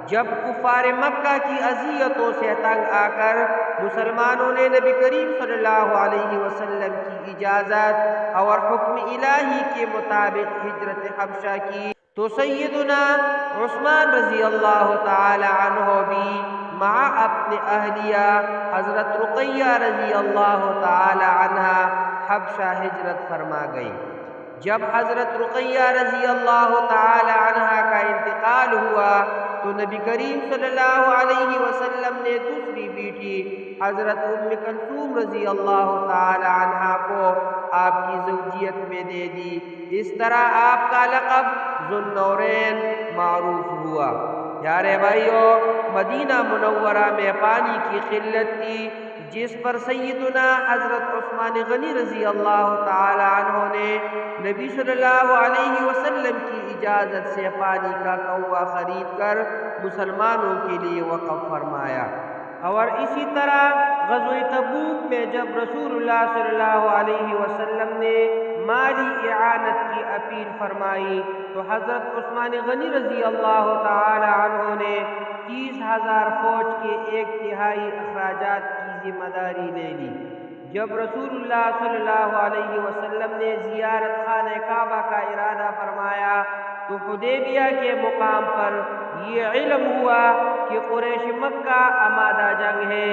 جب کفار مکہ کی اذیتوں سے تنگ آ کر مسلمانوں نے نبی کریم صلی اللہ علیہ وسلم کی اجازت اور حکم الہی کے مطابق ہجرت حبشہ کی تو سیدنا عثمان رضی اللہ تعالی عنہ بھی مع اپنے اہلیہ حضرت رقیہ رضی اللہ تعالی عنہ حبشہ ہجرت فرما گئی۔ جب حضرت رقیہ رضی اللہ تعالی عنہ کا انتقال ہوا تو نبی کریم صلی اللہ علیہ وسلم نے دوسری بیٹی حضرت ام کلثوم رضی اللہ تعالی عنہ کو آپ کی زوجیت میں دے دی۔ اس طرح آپ کا لقب ذو النورین معروف ہوا۔ پیارے بھائیو، مدینہ منورہ میں پانی کی قلت تھی، جس پر سیدنا حضرت عثمان غنی رضی اللہ تعالی عنہ نے نبی صلی اللہ علیہ وسلم کی اجازت سے پانی کا کوا خرید کر مسلمانوں کے لیے وقف فرمایا۔ اور اسی طرح غزوہ تبوک میں جب رسول اللہ صلی اللہ علیہ وسلم نے مالی اعانت کی اپیل فرمائی تو حضرت عثمان غنی رضی اللہ تعالی عنہ نے 30,000 فوج کے 1/3 اخراجات کی ذمہ داری لے لی۔ جب رسول اللہ صلی اللہ علیہ وسلم نے زیارت خانہ کعبہ کا ارادہ فرمایا تو حدیبیہ کے مقام پر یہ علم ہوا کہ قریش مکہ آمادہ جنگ ہے۔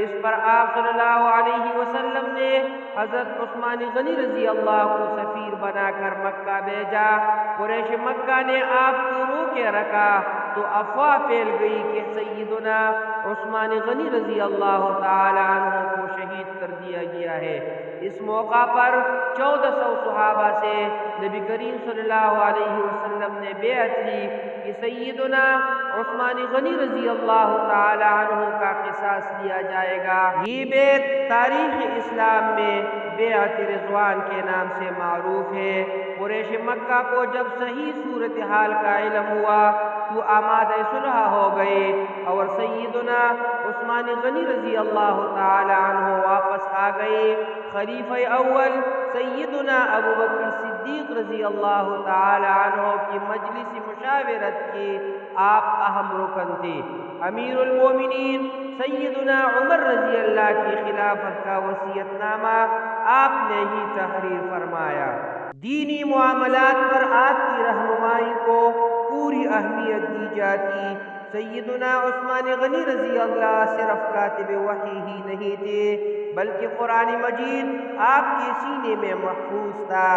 اس پر آپ صلی اللہ علیہ وسلم نے حضرت عثمان غنی رضی اللہ کو سفیر بنا کر مکہ بھیجا۔ قریش مکہ نے آپ کو روکے رکھا تو افواہ پھیل گئی کہ سیدنا عثمان غنی رضی اللہ تعالی عنہ کو شہید کر دیا گیا ہے۔ اس موقع پر 1400 صحابہ سے نبی کریم صلی اللہ علیہ وسلم نے بیعت لی کہ سیدنا عثمان غنی رضی اللہ تعالی عنہ کا قصاص لیا جائے گا۔ یہ بیعت تاریخ اسلام میں بیعت رضوان کے نام سے معروف ہے۔ قریش مکہ کو جب صحیح صورتحال کا علم ہوا تو آمادہ صلح ہو گئے اور سیدنا عثمان غنی رضی اللہ تعالی عنہ واپس آ گئے۔ خلیفہ اول سیدنا ابو بکر صدیق رضی اللہ تعالی عنہ کی مجلس مشاورت کے آپ اہم رکن تھے۔ امیر المومنین سیدنا عمر رضی اللہ کی خلافت کا وصیت نامہ آپ نے ہی تحریر فرمایا۔ دینی معاملات پر آپ کی رہنمائی کو پوری اہمیت دی جاتی۔ سیدنا عثمان غنی رضی اللہ صرف کاتب وحی ہی نہیں تھے بلکہ قرآن مجید آپ کے سینے میں محفوظ تھا۔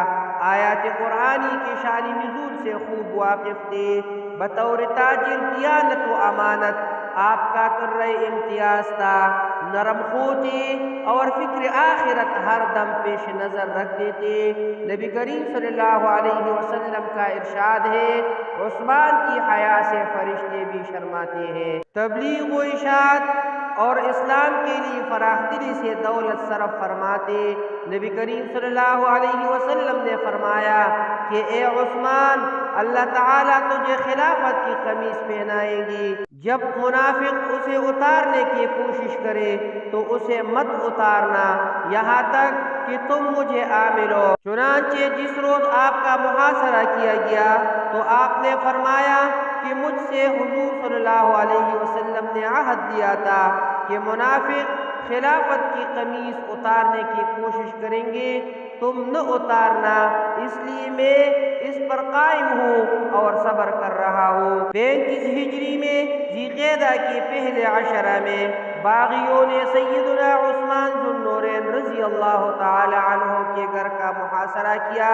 آیات قرآنی کے شان نزول سے خوب واقف تھے۔ بطور تاجر دیانت و امانت آپ کا طرح امتیاز تھا۔ نرم خو تھے اور فکر آخرت ہر دم پیش نظر رکھتے تھے۔ نبی کریم صلی اللہ علیہ وسلم کا ارشاد ہے، عثمان کی حیا سے فرشتے بھی شرماتے ہیں۔ تبلیغ و اشاعت اور اسلام کے لیے فراخ دلی سے دولت صرف فرماتے۔ نبی کریم صلی اللہ علیہ وسلم نے فرمایا کہ اے عثمان، اللہ تعالیٰ تجھے خلافت کی قمیص پہنائیں گی۔ جب منافق اسے اتارنے کی کوشش کرے تو اسے مت اتارنا یہاں تک کہ تم مجھے آ ملو۔ چنانچہ جس روز آپ کا محاصرہ کیا گیا تو آپ نے فرمایا کہ مجھ سے حضور صلی اللہ علیہ وسلم نے عہد لیا تھا کہ منافق خلافت کی قمیص اتارنے کی کوشش کریں گے، تم نہ اتارنا، اس لیے میں اس پر قائم ہوں اور صبر کر رہا ہوں۔ 35 ہجری میں ذی القعدہ کے پہلے عشرہ میں باغیوں نے سیدنا عثمان ذو النورین رضی اللہ تعالی عنہ کے گھر کا محاصرہ کیا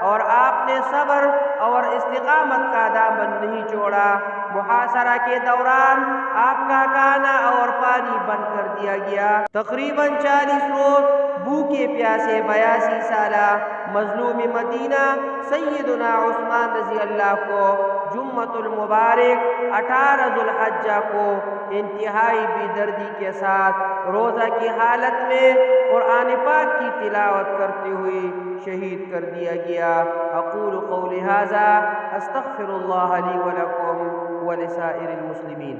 اور آپ نے صبر اور استقامت کا دامن نہیں چھوڑا۔ محاصرہ کے دوران آپ کا کھانا اور پانی بند کر دیا گیا۔ تقریباً 40 روز بھوکے پیاسے 82 سالہ مظلوم مدینہ سیدنا عثمان رضی اللہ کو جمعۃ المبارک 18 ذو الحجہ کو انتہائی بے دردی کے ساتھ روزہ کی حالت میں قرآن پاک کی تلاوت کرتے ہوئے شہید کر دیا گیا۔ اقول قولی ھذا استغفر اللہ لی ولکم ولسائر المسلمین۔